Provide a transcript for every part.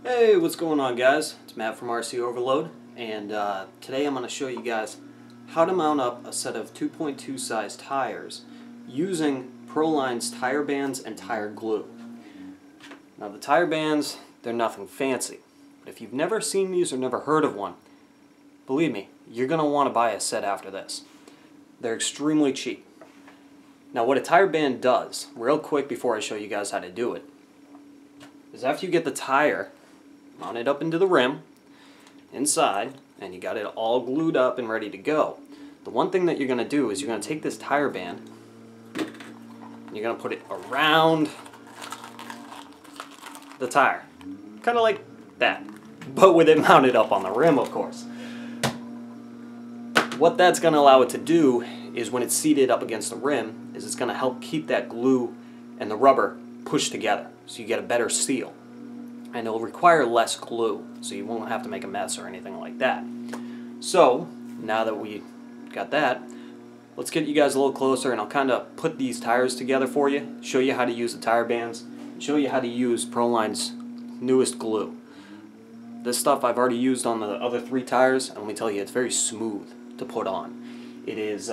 Hey, what's going on, guys? It's Matt from RC Overload, and today I'm going to show you guys how to mount up a set of 2.2 size tires using Proline's tire bands and tire glue. Now the tire bands, they're nothing fancy, but if you've never seen these or never heard of one, believe me, you're going to want to buy a set after this. They're extremely cheap. Now what a tire band does, real quick before I show you guys how to do it, is after you get the tire mounted up into the rim, inside, and you got it all glued up and ready to go. The one thing that you're going to do is you're going to take this tire band, and you're going to put it around the tire. Kind of like that, but with it mounted up on the rim, of course. What that's going to allow it to do is when it's seated up against the rim, is it's going to help keep that glue and the rubber pushed together, so you get a better seal. And it'll require less glue, so you won't have to make a mess or anything like that. So, now that we got that, let's get you guys a little closer and I'll kind of put these tires together for you, show you how to use the tire bands, and show you how to use Proline's newest glue. This stuff I've already used on the other 3 tires, and let me tell you, it's very smooth to put on. It is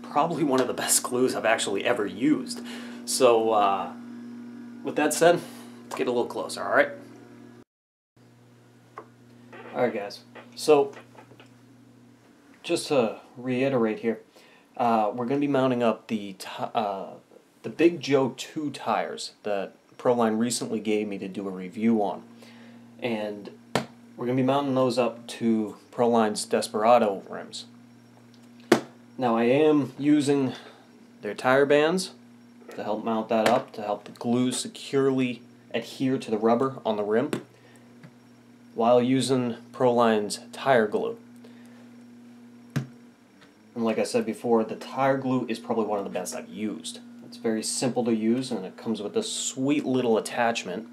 probably one of the best glues I've actually ever used. So, with that said, let's get a little closer, alright? Alright guys, so just to reiterate here, we're going to be mounting up the Big Joe II tires that Proline recently gave me to do a review on. And we're going to be mounting those up to Proline's Desperado rims. Now I am using their tire bands to help mount that up, to help the glue securely adhere to the rubber on the rim, while using Proline's tire glue. And like I said before, the tire glue is probably one of the best I've used. It's very simple to use, and it comes with this sweet little attachment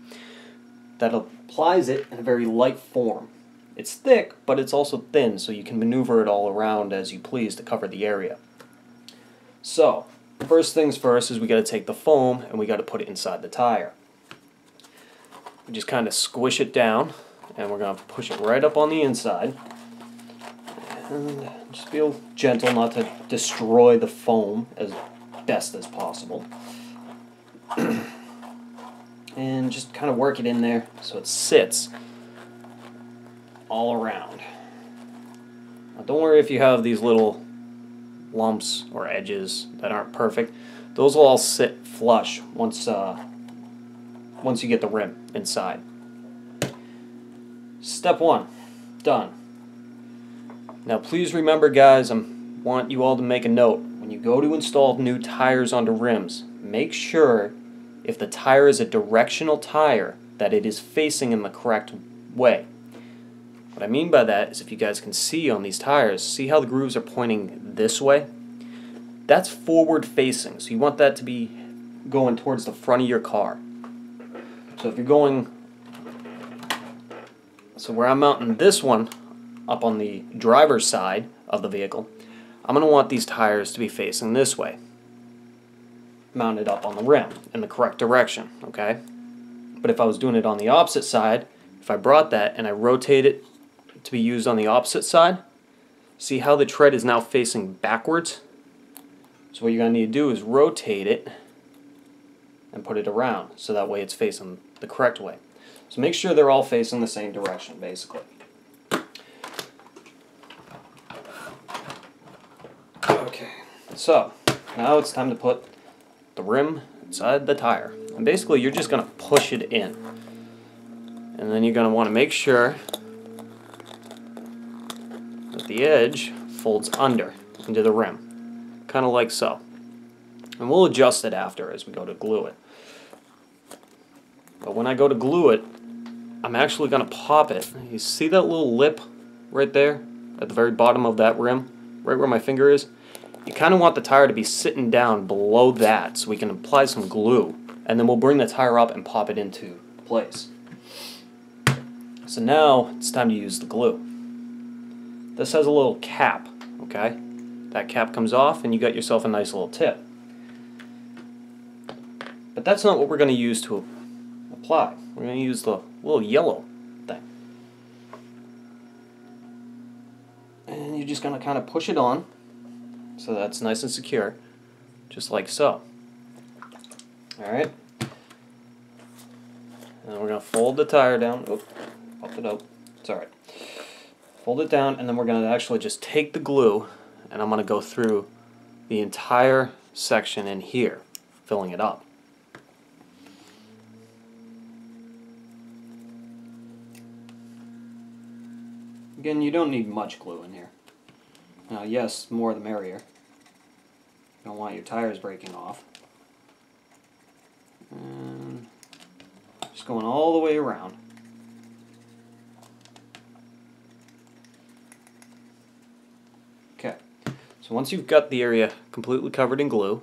that applies it in a very light form. It's thick, but it's also thin, so you can maneuver it all around as you please to cover the area. So, first things first is we got to take the foam and we got to put it inside the tire. We just kind of squish it down, and we're going to push it right up on the inside. And just feel gentle not to destroy the foam as best as possible. And just kind of work it in there so it sits all around. Now don't worry if you have these little lumps or edges that aren't perfect. Those will all sit flush once you get the rim inside. Step 1, done. Now please remember, guys, I want you all to make a note. When you go to install new tires onto rims, make sure if the tire is a directional tire that it is facing in the correct way. What I mean by that is, if you guys can see on these tires, see how the grooves are pointing this way? That's forward facing, so you want that to be going towards the front of your car. So if you're going, so where I'm mounting this one up on the driver's side of the vehicle, I'm going to want these tires to be facing this way, mounted up on the rim in the correct direction, okay? But if I was doing it on the opposite side, if I brought that and I rotate it to be used on the opposite side, see how the tread is now facing backwards? So what you're going to need to do is rotate it and put it around, so that way it's facing the correct way. So make sure they're all facing the same direction, basically. Okay, so now it's time to put the rim inside the tire. And basically you're just going to push it in. And then you're going to want to make sure that the edge folds under into the rim, kind of like so. And we'll adjust it after as we go to glue it. But when I go to glue it, I'm actually going to pop it. You see that little lip right there at the very bottom of that rim, right where my finger is? You kind of want the tire to be sitting down below that so we can apply some glue, and then we'll bring the tire up and pop it into place. So now it's time to use the glue. This has a little cap, okay? That cap comes off and you got yourself a nice little tip. But that's not what we're going to use to apply. we're going to use the little yellow thing. And you're just going to kind of push it on so that's nice and secure, just like so. Alright. And we're going to fold the tire down. Oop, popped it out. It's alright. Fold it down, and then we're going to actually just take the glue, and I'm going to go through the entire section in here, filling it up. Again, you don't need much glue in here. Now, yes, more the merrier. You don't want your tires breaking off. And just going all the way around. Okay, so once you've got the area completely covered in glue,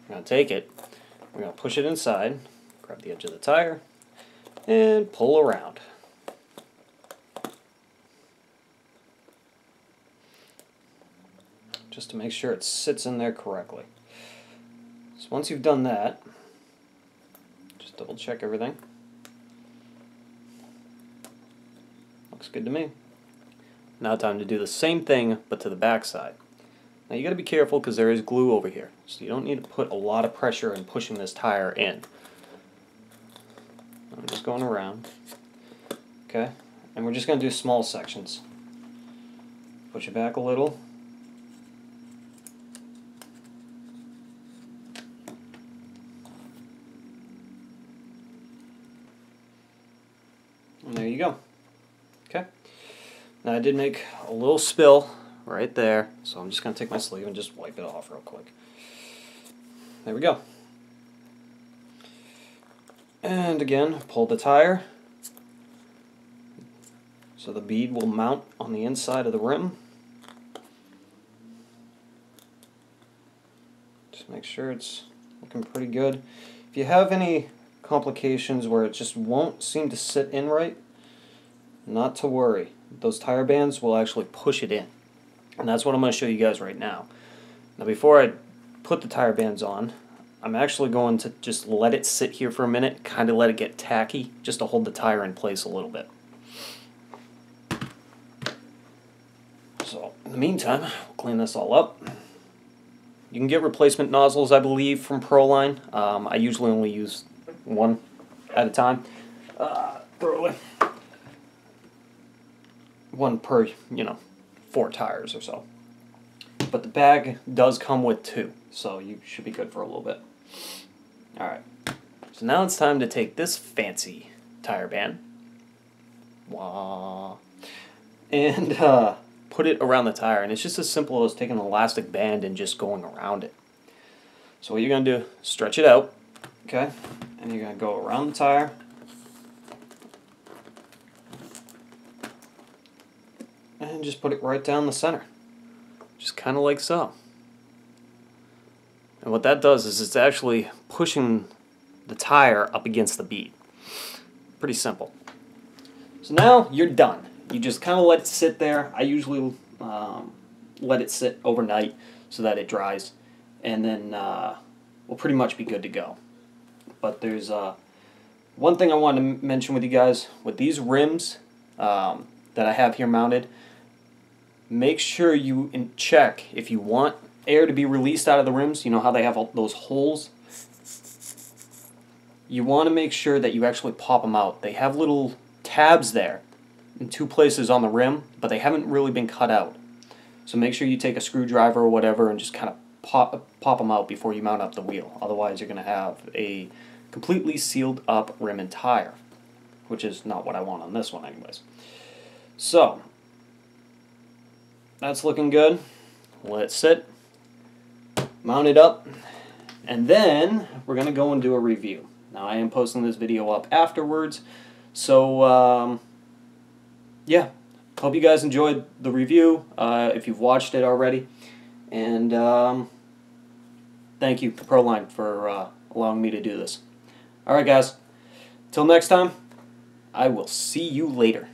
we're going to take it, we're going to push it inside, grab the edge of the tire, and pull around. Just to make sure it sits in there correctly. So once you've done that, just double check everything. Looks good to me. Now time to do the same thing but to the back side. Now you got to be careful because there is glue over here, so you don't need to put a lot of pressure in pushing this tire in. I'm just going around. Okay, and we're just going to do small sections. Push it back a little. And there you go. Okay. Now I did make a little spill right there, so I'm just going to take my sleeve and just wipe it off real quick. There we go. And again, pull the tire so the bead will mount on the inside of the rim. Just make sure it's looking pretty good. If you have any complications where it just won't seem to sit in right, not to worry. Those tire bands will actually push it in. And that's what I'm going to show you guys right now. Now before I put the tire bands on, I'm actually going to just let it sit here for a minute, kind of let it get tacky, just to hold the tire in place a little bit. So in the meantime, we'll clean this all up. You can get replacement nozzles, I believe, from Proline. I usually only use one at a time. Throw away. One per, 4 tires or so. But the bag does come with 2, so you should be good for a little bit. Alright, so now it's time to take this fancy tire band and put it around the tire. And it's just as simple as taking an elastic band and just going around it. So what you're going to do, stretch it out, okay, and you're going to go around the tire. And just put it right down the center. Just kind of like so. And what that does is it's actually pushing the tire up against the bead. Pretty simple. So now you're done. You just kind of let it sit there. I usually let it sit overnight so that it dries. And then we'll pretty much be good to go. But there's one thing I want to mention with you guys. With these rims that I have here mounted, make sure you check if you want air to be released out of the rims. You know how they have all those holes? You want to make sure that you actually pop them out. They have little tabs there in 2 places on the rim, but they haven't really been cut out. So make sure you take a screwdriver or whatever and just kind of pop them out before you mount up the wheel. Otherwise you're going to have a completely sealed up rim and tire, which is not what I want on this one anyways. So that's looking good. Let it sit, mount it up, and then we're going to go and do a review. Now I am posting this video up afterwards, so yeah, hope you guys enjoyed the review if you've watched it already, and thank you to Proline for allowing me to do this. Alright guys, till next time, I will see you later.